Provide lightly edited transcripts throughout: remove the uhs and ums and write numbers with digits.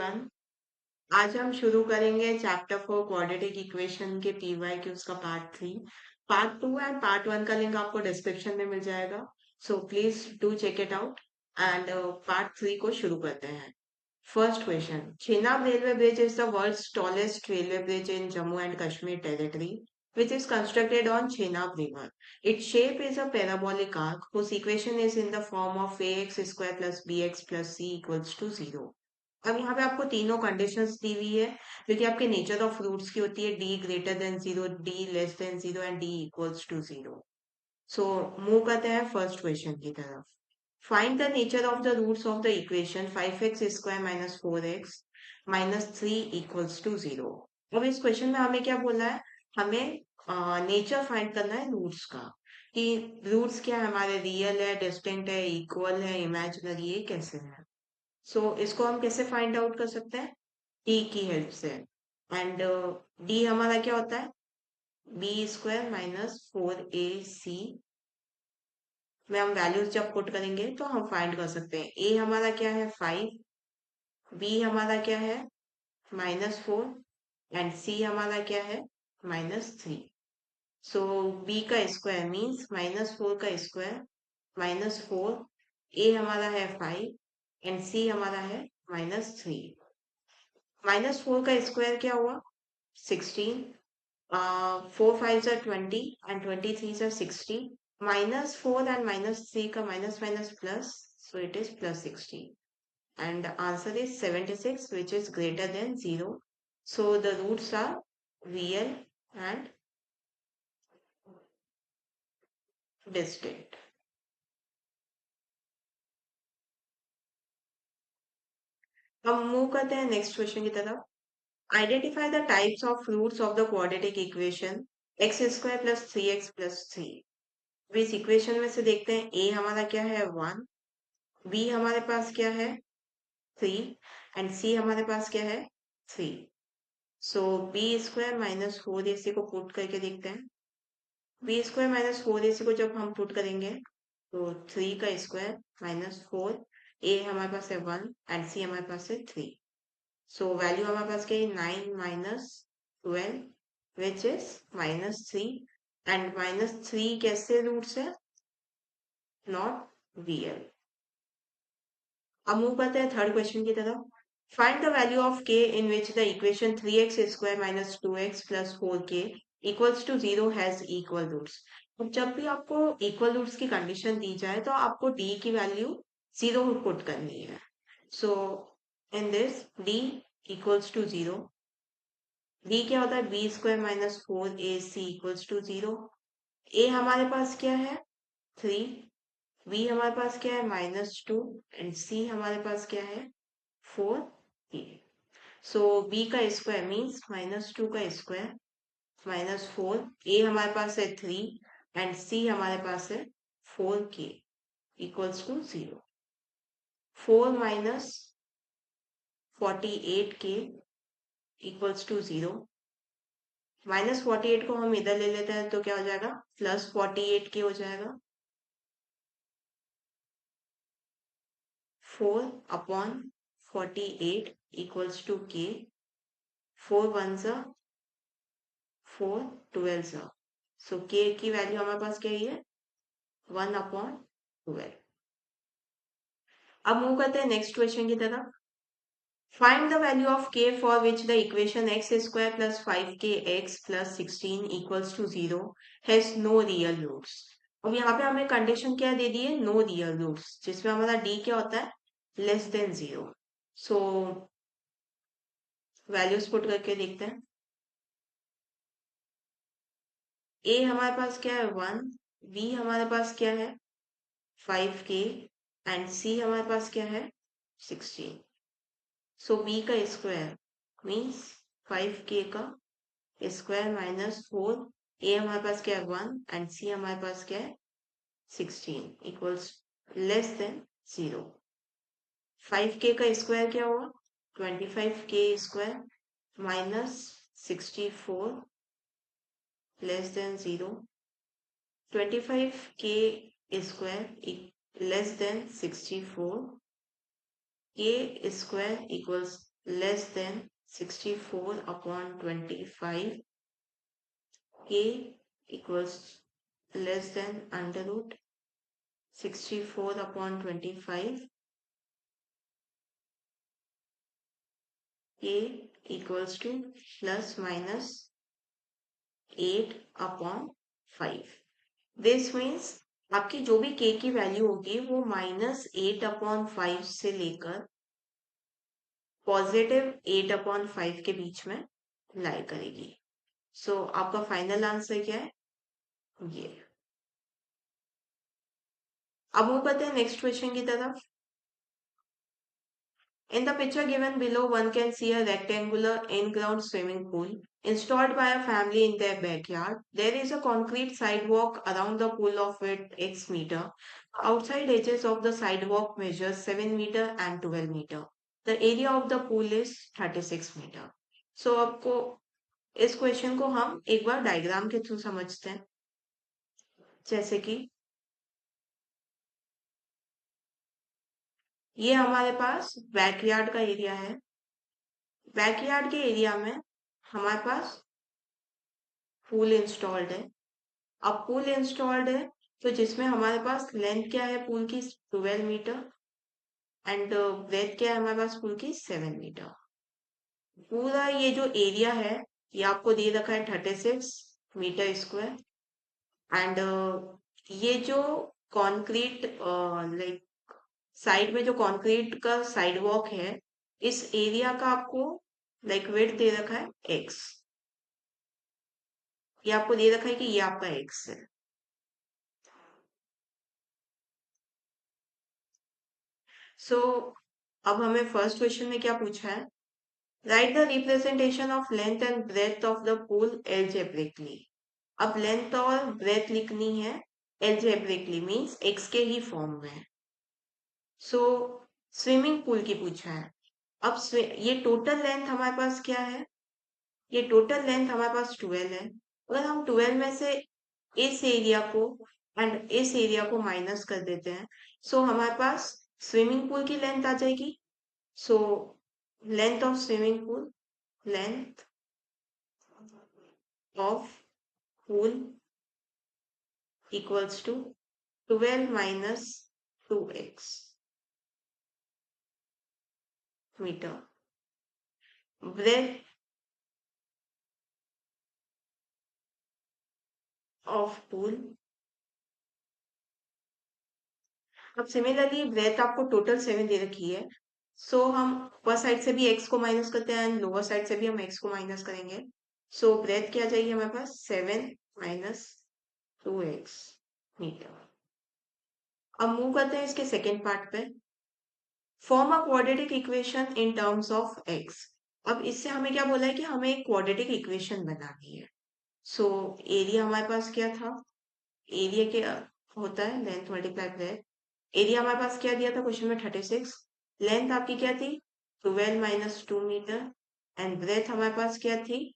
One. आज हम शुरू करेंगे चैप्टर 4 क्वाड्रेटिक इक्वेशन के पीवाईक्यूज का पार्ट 3। पार्ट 2 एंड पार्ट 1 का लिंक आपको डिस्क्रिप्शन में मिल जाएगा, so please do check it out. And part 3 को शुरू करते हैं। First question, Chenab railway bridge is the world's tallest railway bridge in Jammu and Kashmir territory, which is constructed on Chenab River. Its shape is a parabolic arc whose equation is in the form of ax square plus bx plus c equals to 0. अब यहाँ पे आपको तीनों conditions दी हुई है जो कि आपके नेचर ऑफ रूट्स की होती है, D greater than 0, D less than 0 and D equals to 0। So move करते हैं फर्स्ट क्वेश्चन की तरफ। Find the nature of the roots of the equation 5x square minus 4x minus 3 equals to 0। अब इस question में हमें क्या बोला है, हमें नेचर फाइंड करना है रूट्स का, कि रूट्स क्या है, हमारे रियल है, डिस्टिंक्ट है, इक्वल है, इमेजिनरी है, कैसे है। इसको हम कैसे फाइंड आउट कर सकते हैं, डी की हेल्प से। एंड डी हमारा क्या होता है, बी स्क्वायर माइनस 4ac में हम वैल्यूज जब पुट करेंगे तो हम फाइंड कर सकते हैं। ए हमारा क्या है 5, बी हमारा क्या है -4 एंड सी हमारा क्या है -3। सो बी का स्क्वायर मीन्स -4 का स्क्वायर -4, ए हमारा है 5 एंड सी हमारा है -3। -4 का स्क्वायर क्या हुआ 16, 4 5 are 20 and 23 are 60, -4 and -3 का minus minus plus, so it is plus 60 and the answer is 76 which is greater than 0. So the roots are real and distinct. हम मूव करते हैं नेक्स्ट क्वेश्चन की तरफ। Identify the types of roots of the quadratic equation x square plus 3x plus 3। इस equation में से देखते हैं, a हमारा क्या है 1, b हमारे पास क्या है 3 एंड c हमारे पास क्या है 3। सो बी स्क्वायर माइनस 4ac को पुट करके देखते हैं। बी स्क्वायर माइनस 4ac को जब हम पुट करेंगे तो 3 का स्क्वायर -4, ए हमारे पास है 1 एंड सी हमारे पास है 3। सो वैल्यू हमारे पास क्या है 9 माइनस 12 विच इज -3 एंड -3 कैसे रूट्स है, नॉट रियल। अब मूव करते हैं थर्ड क्वेश्चन की तरफ। Find the value of k in which the equation 3x square minus 2x plus 4k equals to 0 has equal roots. अब जब भी आपको इक्वल रूट्स की कंडीशन दी जाए तो आपको d की वैल्यू 0 पुट करनी है। So in this d equals to 0। d क्या होता है b square minus 4ac equals to 0। a हमारे पास क्या है 3, बी हमारे पास क्या है -2 एंड सी हमारे पास क्या है 4a। सो बी का स्क्वायर मीन्स -2 का स्क्वायर -4, ए हमारे पास है 3 एंड सी हमारे पास है 4k equals to 0। 4 minus 48k equals to 0। -48 को हम इधर ले लेते हैं तो क्या हो जाएगा +48k हो जाएगा। 4/48 equals to k। 4 1s are 4, 12s are, so k की वैल्यू हमारे पास क्या है 1/12। अब मूव करते हैं नेक्स्ट क्वेश्चन की तरफ। Find the value of k for which the equation x square plus 5kx plus 16 equals to 0 has no real roots. अब यहाँ पे हमें कंडीशन क्या दे दी है, नो रियल रूट्स, जिसमें हमारा d क्या होता है less than 0। So values put करके देखते हैं। a हमारे पास क्या है 1, b हमारे पास क्या है 5k एंड c हमारे पास क्या है 16। सो b का स्क्वायर मीन्स 5k का स्क्वायर -4, a हमारे पास क्या है 1 एंड c हमारे पास क्या है 16 इक्वल्स लेस देन 0। 5k का स्क्वायर क्या हुआ 25k square -64 less than 0। 25k square less than 64, k square equals less than 64/25, k equals less than under root 64/25, k equals to plus minus 8/5. This means आपकी जो भी k की value होगी वो -8/5 से लेकर +8/5 के बीच में लाई करेगी. सो आपका फाइनल आंसर क्या है? ये. अब वो करते हैं नेक्स्ट क्वेश्चन की तरफ. In the picture given below, one can see a rectangular in-ground swimming pool installed by a family in their backyard. There is a concrete sidewalk around the pool of width x meter. Outside edges of the sidewalk measures 7 meter and 12 meter. The area of the pool is 36 meter. So आपको इस question को हम एक बार diagram के through समझते हैं. जैसे कि ये हमारे पास बैकयार्ड का एरिया है. बैकयार्ड के एरिया में हमारे पास पूल इंस्टॉल्ड है. अब पूल इंस्टॉल्ड है तो जिसमें हमारे पास लेंथ क्या है पूल की 12 मीटर एंड ब्रेथ क्या है हमारे पास पूल की 7 मीटर. पूरा ये जो एरिया है ये आपको दे रखा है 36 मीटर स्क्वायर. एंड ये जो कॉन्क्रीट लाइक साइड में जो कॉन्क्रीट का साइड वॉक है इस एरिया का आपको लाइक वेट दे रखा है x. ये आपको दे रखा है कि ये आपका x है. सो अब हमें फर्स्ट क्वेश्चन में क्या पूछा है? Write the representation of length and breadth of the pool algebraically. अब लेंथ और ब्रेथ लिखनी है एल्जेब्रिकली मींस एक्स के ही फॉर्म में. सो स्विमिंग पूल की पूछा है. अब ये टोटल लेंथ हमारे पास क्या है? ये टोटल लेंथ हमारे पास 12 है. अगर हम 12 में से इस एरिया को एंड इस एरिया को माइनस कर देते हैं सो हमारे पास स्विमिंग पूल की लेंथ आ जाएगी. So length of swimming pool, length of pool equals to 12 minus 2x meter. Breadth of pool. अब सिमिलरली ब्रेथ आपको टोटल 7 दे रखी है. सो हम ऊपर साइड से भी x को माइनस करते हैं एंड लोअर साइड से भी हम x को माइनस करेंगे. सो ब्रेथ क्या आ जाएगी हमारे पास 7 माइनस 2x मीटर. अब मूव करते हैं इसके सेकेंड पार्ट पे. Form a quadratic equation in terms of x. अब इससे हमें क्या बोला है कि हमें एक क्वाड्रेटिक इक्वेशन बनानी है. सो एरिया हमारे पास क्या था? एरिया क्या होता है? Length multiply breath. एरिया हमारे पास क्या दिया था क्वेश्चन में? 36. लेंथ आपकी क्या थी? 12 माइनस 2 मीटर एंड ब्रेथ हमारे पास क्या थी?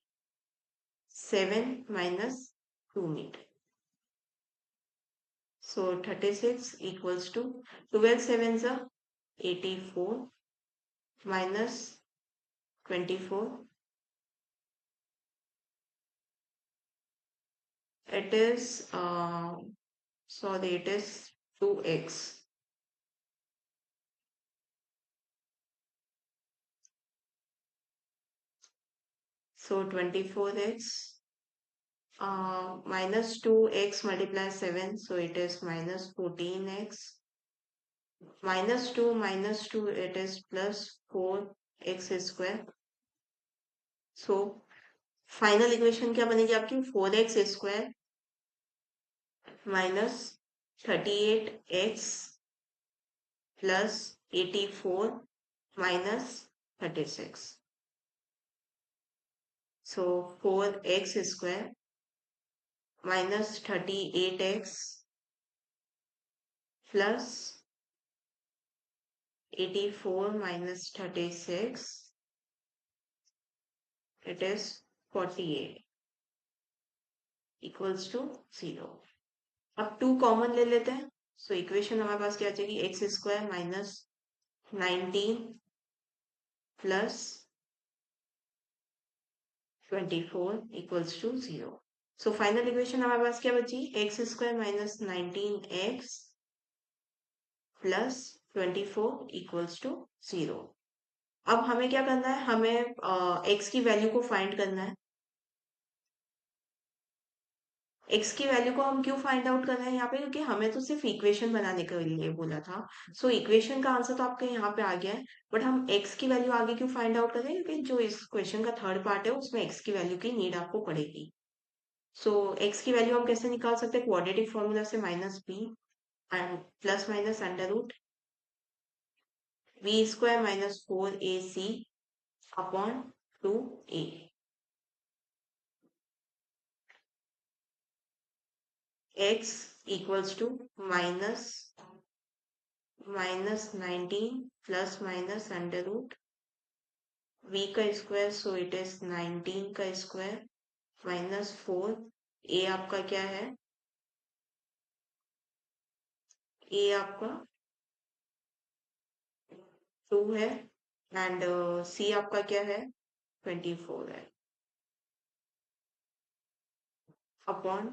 7 minus 2 metre. So 36 equals to 12 7 जा 84 minus 24. It is sorry, it is 2x. So 24x minus 2x multiply 7, so it is minus 14x. Minus 2 it is plus 4x square. So final equation क्या बनेगी आपकी? 4x square minus 38x plus 84 minus 36. So 4x square minus 38x plus 84 minus 36. It is 48 equals to 0. अब 2 common ले लेते हैं. So equation हमारे पास क्या आ जाएगी? X square minus 19 plus 24 equals to 0. So final equation हमारे पास क्या बची, x square minus 19x plus 24 equals to 0. अब हमें क्या करना है, हमें x की वैल्यू को फाइंड करना है. x की वैल्यू को हम क्यों फाइंड आउट कर रहे हैं यहाँ पे, क्योंकि हमें तो सिर्फ इक्वेशन बनाने के लिए बोला था. सो इक्वेशन का आंसर तो आपके यहाँ पे आ गया है, बट हम x की वैल्यू आगे क्यों फाइंड आउट कर रहे हैं, क्योंकि जो इस क्वेश्चन का थर्ड पार्ट है उसमें x की वैल्यू की नीड आपको पड़ेगी. सो x की वैल्यू हम कैसे निकाल सकते हैं, क्वाड्रेटिक फॉर्मूला से minus b and plus minus under root b square minus 4ac upon 2a. x equals to minus 19 plus minus under root v का स्क्वायर, सो इट इज 19 का स्क्वायर माइनस 4. a आपका क्या है, a आपका 2 है and c आपका क्या है 24 है अपॉन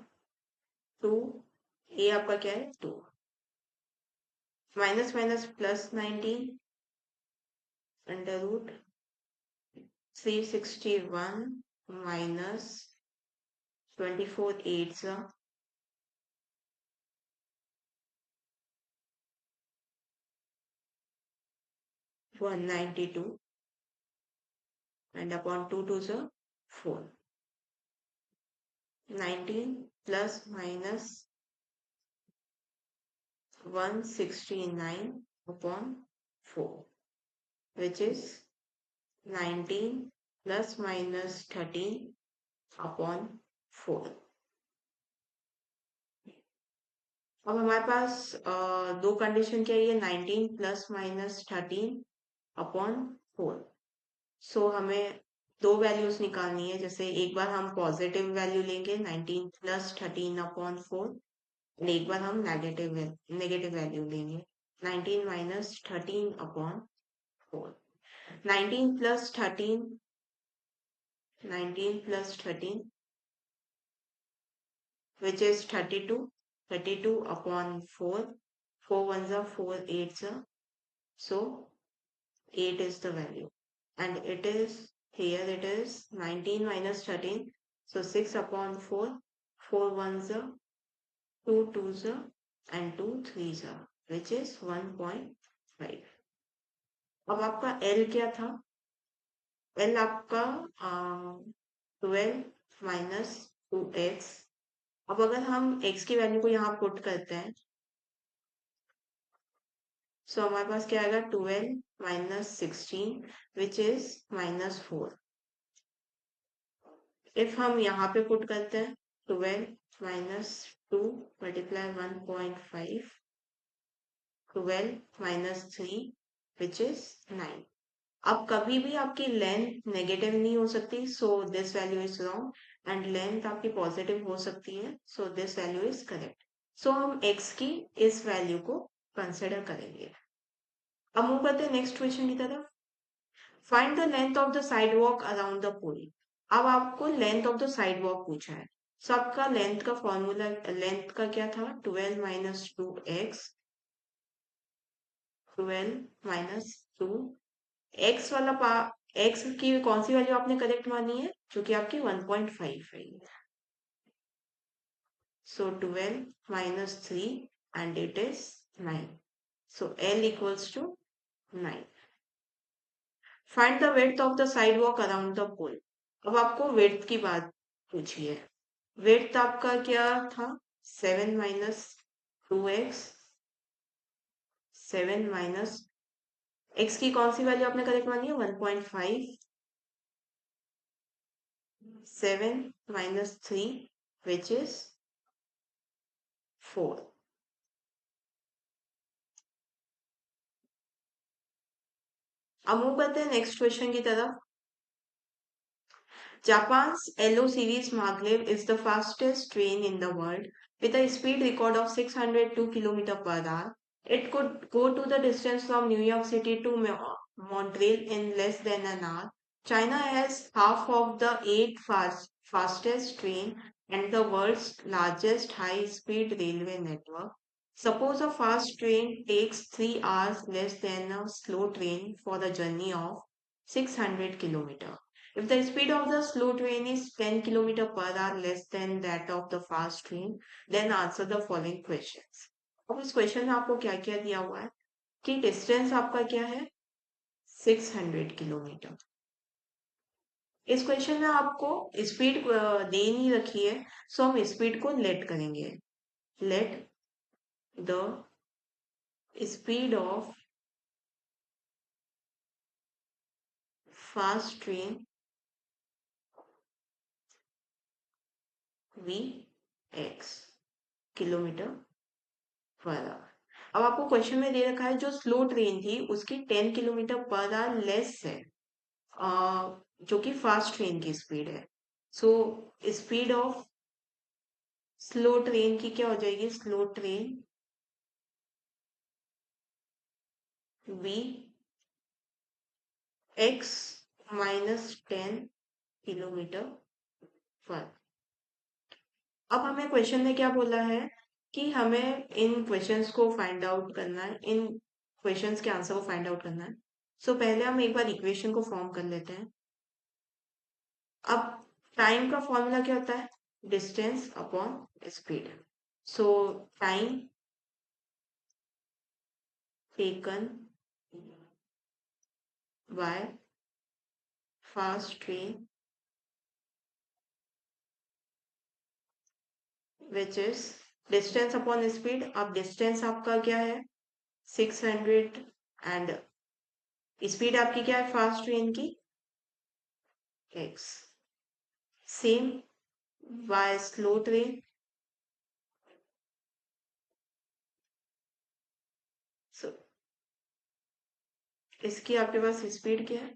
2. a आपका क्या है 2. Minus minus plus 19 under root 361 minus 24 8 192 and upon 2 2 4. 19 plus minus 169 upon 4, which is 19 plus minus 13 upon 4. अब हमारे पास दो कंडीशन क्या है, 19 प्लस माइनस 13 अपॉन 4. सो हमें दो वैल्यूज निकालनी है. जैसे एक बार हम पॉजिटिव वैल्यू लेंगे 19 प्लस 13 अपॉन 4, और एक बार हम नेगेटिव वैल्यू लेंगे 19 minus 13 upon 4. 19 plus 13 19 plus 13 which is 32. 32 upon 4. 4 ones are 4 eights are. So 8 is the value. And it is, here it is 19 minus 13. So 6 upon 4. 4 ones are 2 twos are and 2 threes are, which is 1.5. अब आपका L क्या था, L आपका 12 minus 2x. अब अगर हम x की value को यहाँ पुट करते हैं, सो हमारे पास क्या आएगा 12 minus 16 which is minus 4. If हम यहाँ पे पुट करते हैं 12 minus 2 multiply 1.5, 12 minus 3 which is 9. अब कभी भी आपकी लेंथ नेगेटिव नहीं हो सकती, so this value is wrong. And length आपकी पॉजिटिव हो सकती है, so this value is correct. सो हम x की इस वैल्यू को कंसिडर करेंगे. अब मूव करते हैं नेक्स्ट क्वेश्चन की तरफ. Find the length of the sidewalk around the pool. अब आपको length of the side walk पूछा है. सो आपका लेंथ का फॉर्मूला, लेंथ का क्या था 12 माइनस 2x, 12 माइनस 2 x वाला x की कौन सी वैल्यू आपने करेक्ट मानी है, जो कि आपकी 1.5 है. So 12 minus 3 and it is 9. So L equals to 9. Find the width of the sidewalk around the pole. अब आपको विड्थ की बात पूछी है. विड्थ आपका क्या था 7 माइनस 2x, 7 माइनस x की कौन सी वैल्यू आपने करेक्ट मानी है 1.5, 7 माइनस 3 विच इज 4. अब मूव करते हैं नेक्स्ट क्वेश्चन की तरफ. Japan's LO series maglev is the fastest train in the world with a speed record of 602 km per hour. It could go to the distance from New York City to Montreal in less than an hour. China has half of the eight fastest train and the world's largest high-speed railway network. Suppose a fast train takes 3 hours less than a slow train for a journey of 600 kilometer. If the speed of the slow train is 10 kilometer per hour less than that of the fast train, then answer the following questions. अब इस question में आपको क्या क्या दिया हुआ है कि डिस्टेंस आपका क्या है 600 किलोमीटर। इस क्वेश्चन में आपको स्पीड दे नहीं रखी है, सो हम स्पीड को लेट करेंगे। Let the speed of fast train be x kilometre per hour. अब आपको क्वेश्चन में दे रखा है जो स्लो ट्रेन थी उसकी 10 किलोमीटर पर आवर लेस है, जो कि फास्ट ट्रेन की स्पीड है। So speed of slow train की क्या हो जाएगी, slow train be x -10 kilometre per. अब हमें क्वेश्चन में क्या बोला है कि हमें इन क्वेश्चंस को फाइंड आउट करना है, इन क्वेश्चंस के आंसर को फाइंड आउट करना है। सो पहले हम एक बार इक्वेशन को फॉर्म कर लेते हैं। अब टाइम का फॉर्मूला क्या होता है, distance upon speed. So time taken by fast train which is distance upon speed. अब डिस्टेंस आपका क्या है 600 एंड स्पीड आपकी क्या है फास्ट ट्रेन की x, same by slow train. So इसकी आपके पास स्पीड क्या है,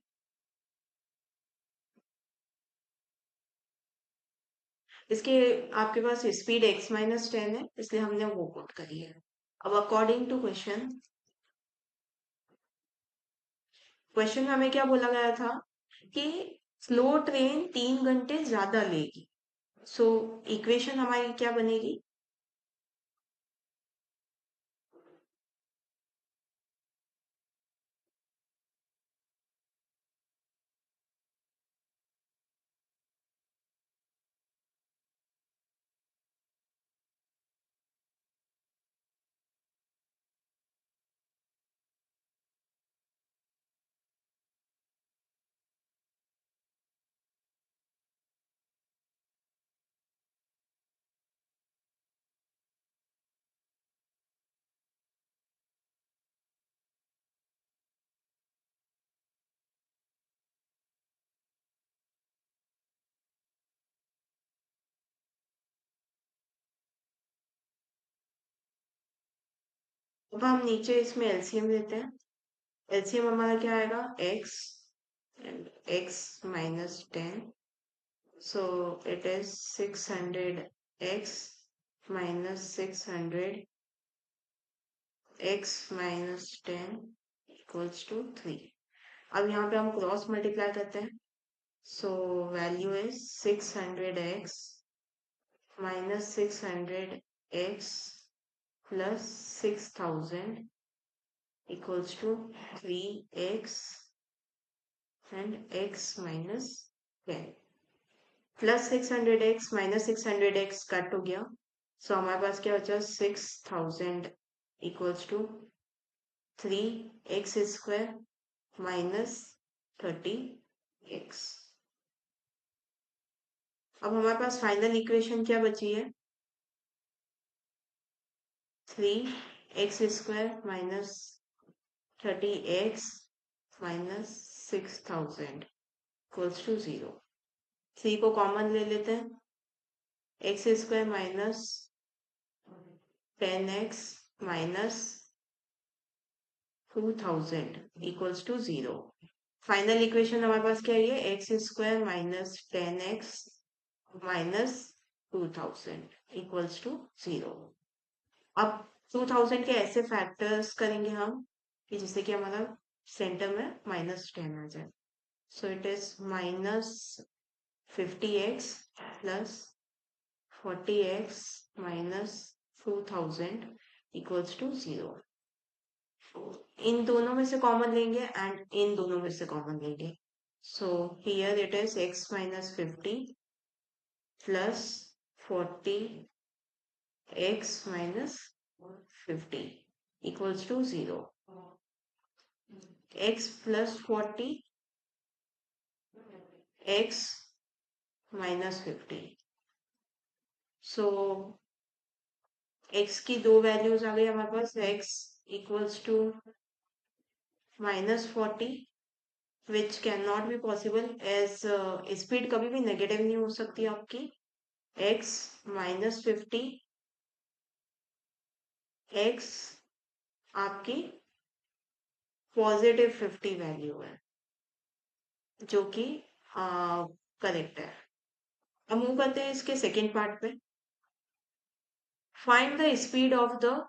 इसके आपके पास स्पीड x-10 है, इसलिए हमने वो पुट करी है। अब अकॉर्डिंग टू क्वेश्चन, क्वेश्चन में हमें क्या बोला गया था कि स्लो ट्रेन 3 घंटे ज्यादा लेगी। सो इक्वेशन हमारी क्या बनेगी, अब हम नीचे इसमें एलसीएम लेते हैं। एलसीएम हमारा क्या आएगा x and x-10, so it is 600x -600 x-10 equals to 3। अब यहाँ पे हम क्रॉस मल्टीप्लाई करते हैं। So value is 600x -600x plus 6000 equals to 3x and x-10 plus 600x -600x cut हो गया। सो हमारे पास क्या बचा 6000 इक्वल्स टू 3x² -30x। अब हमारे पास फाइनल इक्वेशन क्या बची है 3x² -30x -6000 इक्वल्स टू 0। 3 को कॉमन ले लेते हैं, x² -10x -2000 equals to 0। Final equation हमारे पास क्या है, x² -10x -2000 इक्वल्स टू 0। अब 2000 के ऐसे फैक्टर्स करेंगे हम कि जिससे कि हमारा सेंटर में -10 आ जाए। So it is minus 50x plus 40x minus 2000 equals to 0. इन दोनों में से कॉमन लेंगे एंड इन दोनों में से कॉमन लेंगे. So here it is x minus 50 plus 40x minus 50 equals to 0. X plus 40 x minus 50. So x की दो वैल्यूज आ गई हमारे पास. x equals to minus 40 which cannot be possible as speed कभी भी नेगेटिव नहीं हो सकती आपकी. x minus 50 x आपकी पॉजिटिव 50 वैल्यू है जो कि करेक्ट है. अब मूव करते हैं इसके सेकेंड पार्ट पे. Find the speed of the.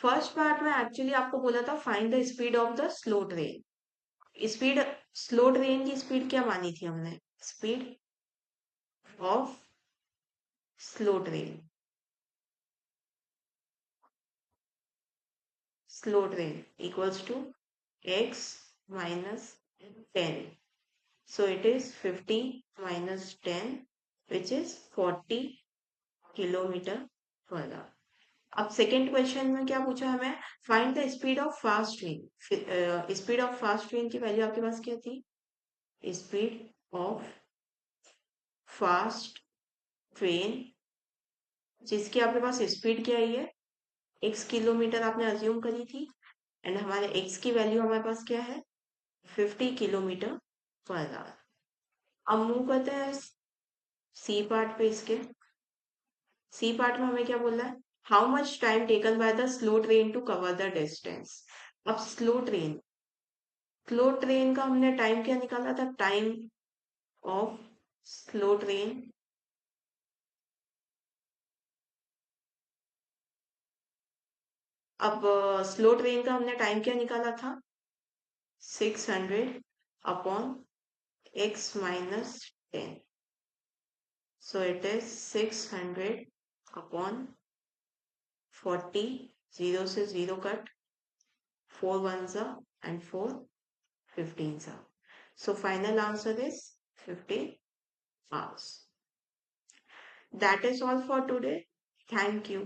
First part में एक्चुअली आपको बोला था find the speed of the slow train. Speed slow train की स्पीड क्या मानी थी हमने? Speed of slow train. Slow train equals to x minus 10. So it is 50 minus 10 which is 40 kilometre per hour. अब second question में क्या पूछा हमें? Find the speed of fast train. Speed of fast train की value आपके पास क्या थी? Speed of fast train जिसकी आपके पास स्पीड क्या आई है? x किलोमीटर आपने अज्यूम करी थी एंड हमारे x की वैल्यू हमारे पास क्या है? 50 किलोमीटर पर आवर. अब मूव करते हैं सी पार्ट पे. इसके सी पार्ट में हमें क्या बोला है? How much time taken by the slow train to cover the distance. अब स्लो ट्रेन का हमने टाइम क्या निकाला था? टाइम ऑफ स्लो ट्रेन अब स्लो ट्रेन का हमने टाइम क्या निकाला था? 600 upon x minus 10. So it is 600 upon 40. 0 से 0 cut. 4 ones are and 4 15s are. So final answer is 15 hours. That is all for today. Thank you.